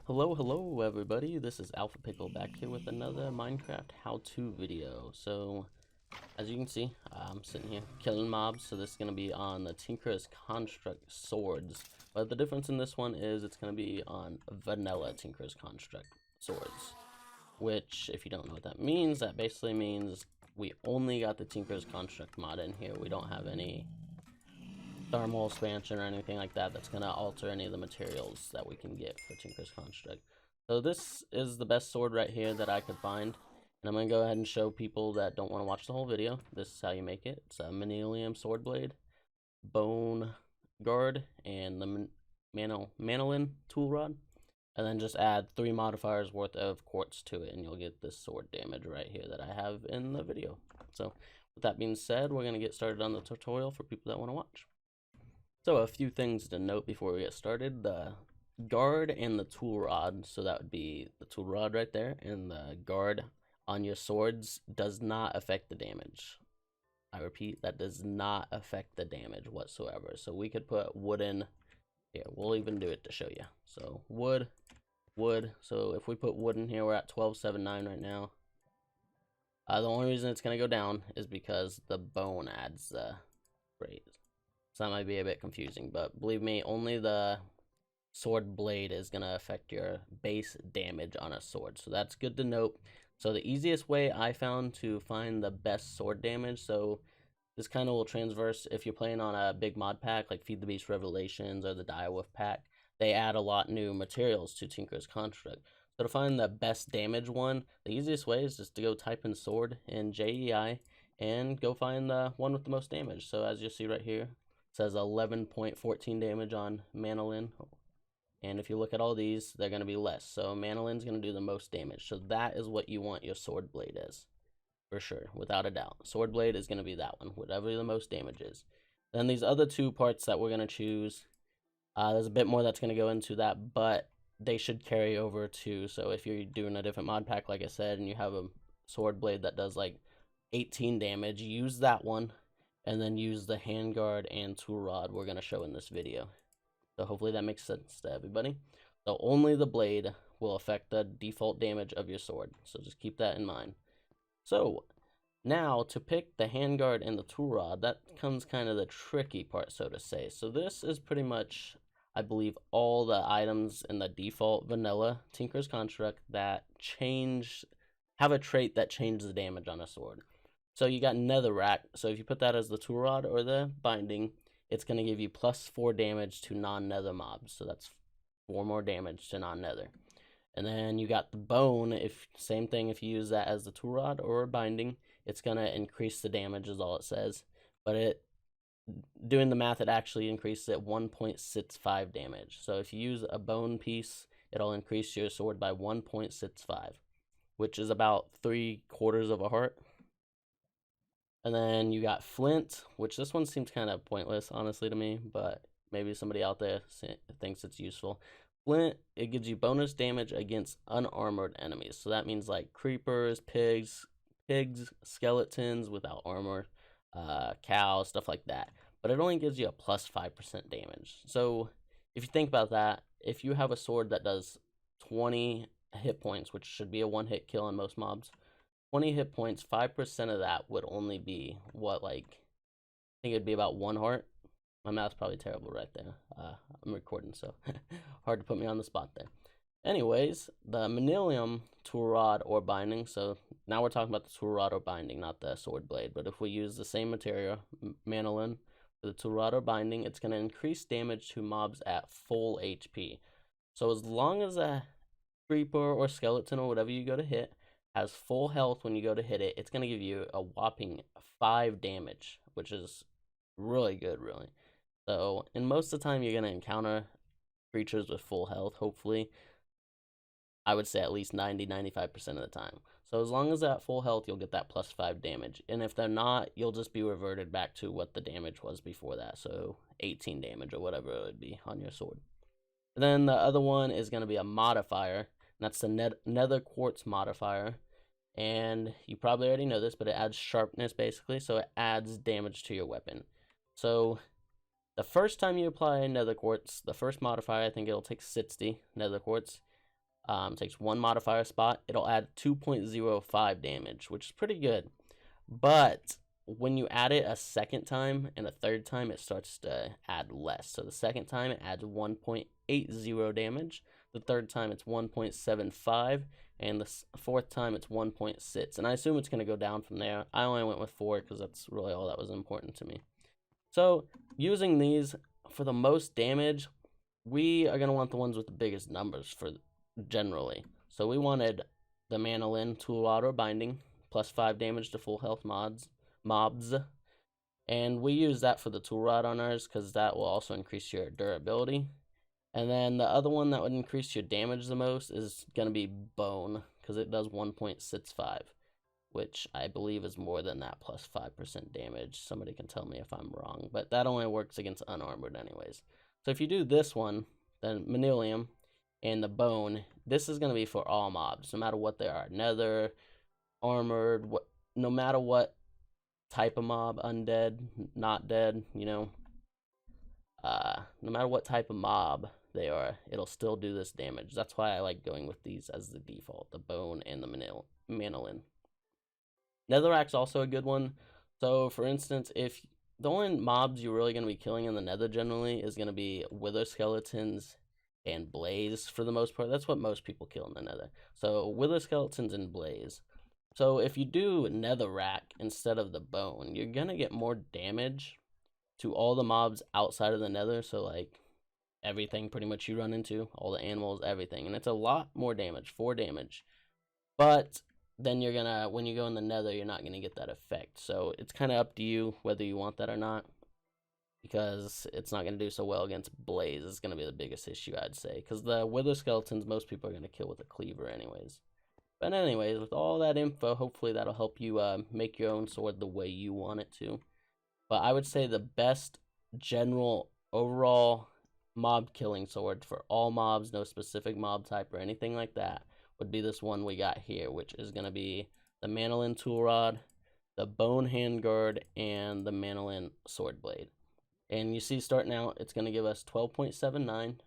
Hello everybody, this is Alpha Pickle back here with another Minecraft how-to video. So, as you can see, I'm sitting here killing mobs, so this is going to be on the Tinker's Construct swords. But the difference in this one is it's going to be on vanilla Tinker's Construct swords. Which, if you don't know what that means, that basically means we only got the Tinker's Construct mod in here. We don't have any thermal expansion or anything like that that's going to alter any of the materials that we can get for Tinker's Construct. So this is the best sword right here that I could find, and I'm going to go ahead and show people that don't want to watch the whole video. This is how you make it. It's a Mandolin Sword blade, bone guard, and the Mandolin tool rod, and then just add 3 modifiers worth of quartz to it, and you'll get this sword damage right here that I have in the video. So with that being said, we're going to get started on the tutorial for people that want to watch. So a few things to note before we get started. The guard and the tool rod, so that would be the tool rod right there, and the guard on your swords does not affect the damage. I repeat, that does not affect the damage whatsoever. So we could put wooden, here, we'll even do it to show you. So wood, so if we put wood in here, we're at 1279 right now. The only reason it's going to go down is because the bone adds the rate. So that might be a bit confusing, but believe me, only the sword blade is going to affect your base damage on a sword. So that's good to note. So the easiest way I found to find the best sword damage, so this kind of will transverse if you're playing on a big mod pack like Feed the Beast Revelations or the Direwolf pack. They add a lot new materials to Tinker's Construct. So to find the best damage one, the easiest way is just to go type in sword in JEI and go find the one with the most damage. So as you'll see right here, says 11.14 damage on Mandolin, and if you look at all these, they're going to be less. So Mandolin's going to do the most damage. So that is what you want your sword blade as, for sure, without a doubt. Sword blade is going to be that one, whatever the most damage is. Then these other 2 parts that we're going to choose, there's a bit more that's going to go into that, but they should carry over too. So if you're doing a different mod pack, like I said, and you have a sword blade that does like 18 damage, use that one. And then use the handguard and tool rod we're going to show in this video. So hopefully that makes sense to everybody. So only the blade will affect the default damage of your sword. So just keep that in mind. So now to pick the handguard and the tool rod, that comes kind of the tricky part, so to say. So this is pretty much, I believe, all the items in the default vanilla Tinker's Construct that have a trait that changes the damage on a sword. So you got netherrack, so if you put that as the tool rod or the binding, it's going to give you +4 damage to non-nether mobs. So that's 4 more damage to non-nether. And then you got the bone, same thing, if you use that as the tool rod or binding, it's going to increase the damage is all it says. But doing the math, it actually increases at 1.65 damage. So if you use a bone piece, it'll increase your sword by 1.65, which is about 3/4 of a heart. And then you got flint, which this one seems kind of pointless, honestly, to me, but maybe somebody out there thinks it's useful. Flint, it gives you bonus damage against unarmored enemies. So that means like creepers, pigs, skeletons without armor, cows, stuff like that. But it only gives you a +5% damage. So if you think about that, if you have a sword that does 20 hit points, which should be a 1-hit kill on most mobs, 20 hit points, 5% of that would only be what, like, I think it'd be about 1 heart. My math's probably terrible right there. I'm recording, so hard to put me on the spot there. Anyways, the Manilium tool rod or binding, so now we're talking about the tool rod or binding, not the sword blade. But if we use the same material, Mandolin, for the tool rod or binding, it's going to increase damage to mobs at full HP. So as long as a creeper or skeleton or whatever you go to hit has full health when you go to hit it, it's going to give you a whopping 5 damage, which is really good, really. So, and most of the time you're going to encounter creatures with full health, hopefully. I would say at least 90-95% of the time. So as long as they're at full health, you'll get that +5 damage. And if they're not, you'll just be reverted back to what the damage was before that. So 18 damage or whatever it would be on your sword. And then the other one is going to be a modifier. And that's the nether quartz modifier. And you probably already know this, but it adds sharpness basically, so it adds damage to your weapon. So the first time you apply nether quartz, the first modifier, I think it'll take 60 nether quartz. Takes 1 modifier spot. It'll add 2.05 damage, which is pretty good. But when you add it a second time and a third time, it starts to add less. So the second time it adds 1.80 damage. The third time it's 1.75, and the fourth time it's 1.6. And I assume it's going to go down from there. I only went with 4 because that's really all that was important to me. So using these for the most damage, we are going to want the ones with the biggest numbers for generally. So we wanted the Mandolin Tool Rod or Binding, plus 5 damage to full health mobs. And we use that for the tool rod on ours because that will also increase your durability. And then the other one that would increase your damage the most is going to be Bone, because it does 1.65, which I believe is more than that, plus 5% damage. Somebody can tell me if I'm wrong, but that only works against unarmored anyways. So if you do this one, then Manilium and the Bone, this is going to be for all mobs, no matter what they are. Nether, armored, no matter what type of mob, undead, not dead, you know, no matter what type of mob they are, it'll still do this damage. That's why I like going with these as the default, the Bone and the Mandolin. Netherrack's also a good one. So for instance, if the only mobs you're really going to be killing in the Nether generally is going to be Wither Skeletons and Blaze for the most part. That's what most people kill in the Nether. So Wither Skeletons and Blaze. So if you do Netherrack instead of the Bone, you're going to get more damage to all the mobs outside of the Nether. So like everything pretty much you run into, all the animals, everything. And it's a lot more damage, 4 damage. But then you're gonna, when you go in the Nether, you're not gonna get that effect. So it's kind of up to you whether you want that or not, because it's not gonna do so well against Blaze. It's gonna be the biggest issue, I'd say, because the Wither Skeletons most people are gonna kill with a cleaver anyways. But anyways, with all that info, hopefully that'll help you make your own sword the way you want it to. But I would say the best general overall mob killing sword for all mobs, no specific mob type or anything like that, would be this one we got here, which is going to be the Mandolin Tool Rod, the Bone Handguard, and the Mandolin Sword Blade. And you see starting out, it's going to give us 12.79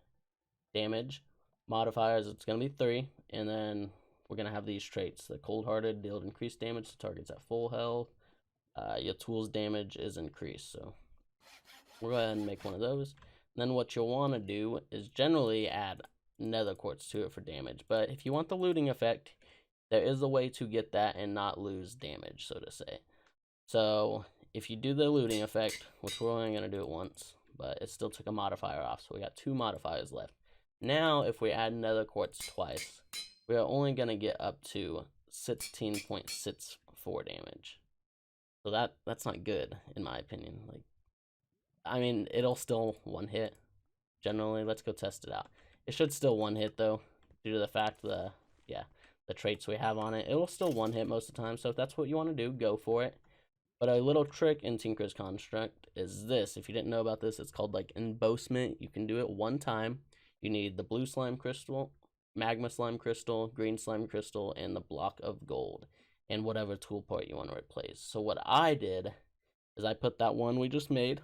damage. Modifiers, it's going to be 3. And then we're going to have these traits. The Cold Hearted deals increased damage to targets at full health. Your tool's damage is increased. So we'll go ahead and make one of those. And then what you'll want to do is generally add Nether quartz to it for damage, but if you want the looting effect, there is a way to get that and not lose damage, so to say. So if you do the looting effect, which we're only going to do it once, but it still took a modifier off, so we got 2 modifiers left. Now if we add Nether quartz twice, we are only going to get up to 16.64 damage. So that's not good in my opinion. Like, I mean, it'll still one hit generally. Let's go test it out. It should still one hit though, due to the fact the traits we have on it. It will still one hit most of the time, so if that's what you want to do, go for it. But a little trick in Tinker's Construct is this. If you didn't know about this, it's called like embossment. You can do it one time. You need the blue slime crystal, magma slime crystal, green slime crystal, and the block of gold, and whatever tool part you want to replace. So what I did is I put that one we just made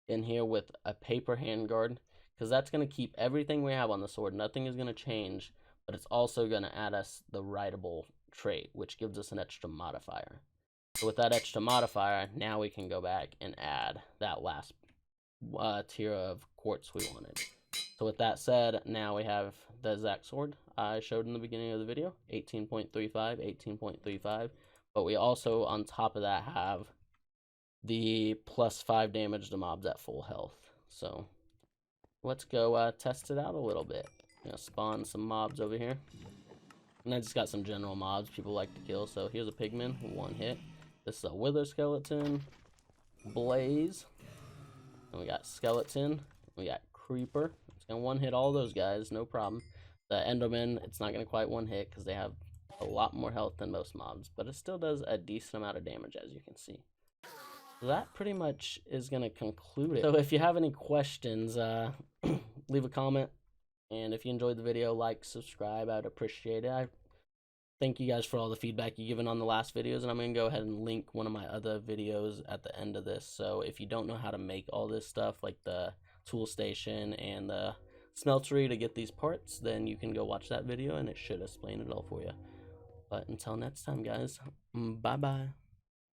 in here with a paper handguard, because that's going to keep everything we have on the sword. Nothing is going to change, but it's also going to add us the writable trait, which gives us an extra modifier. So with that extra modifier, now we can go back and add that last tier of quartz we wanted. So with that said, now we have the exact sword I showed in the beginning of the video, 18.35, 18.35. But we also, on top of that, have the plus 5 damage to mobs at full health. So let's go test it out a little bit. I'm gonna spawn some mobs over here. And I just got some general mobs people like to kill. So here's a pigman, 1 hit. This is a Wither Skeleton, Blaze. And we got Skeleton. We got Creeper. It's gonna 1 hit all those guys, no problem. The Enderman, it's not gonna quite 1 hit because they have a lot more health than most mobs. But it still does a decent amount of damage, as you can see. So that pretty much is going to conclude it. So if you have any questions, leave a comment. And if you enjoyed the video, like, subscribe. I'd appreciate it. I thank you guys for all the feedback you've given on the last videos. And I'm going to go ahead and link one of my other videos at the end of this. So if you don't know how to make all this stuff, like the tool station and the smeltery to get these parts, then you can go watch that video and it should explain it all for you. But until next time, guys, bye bye.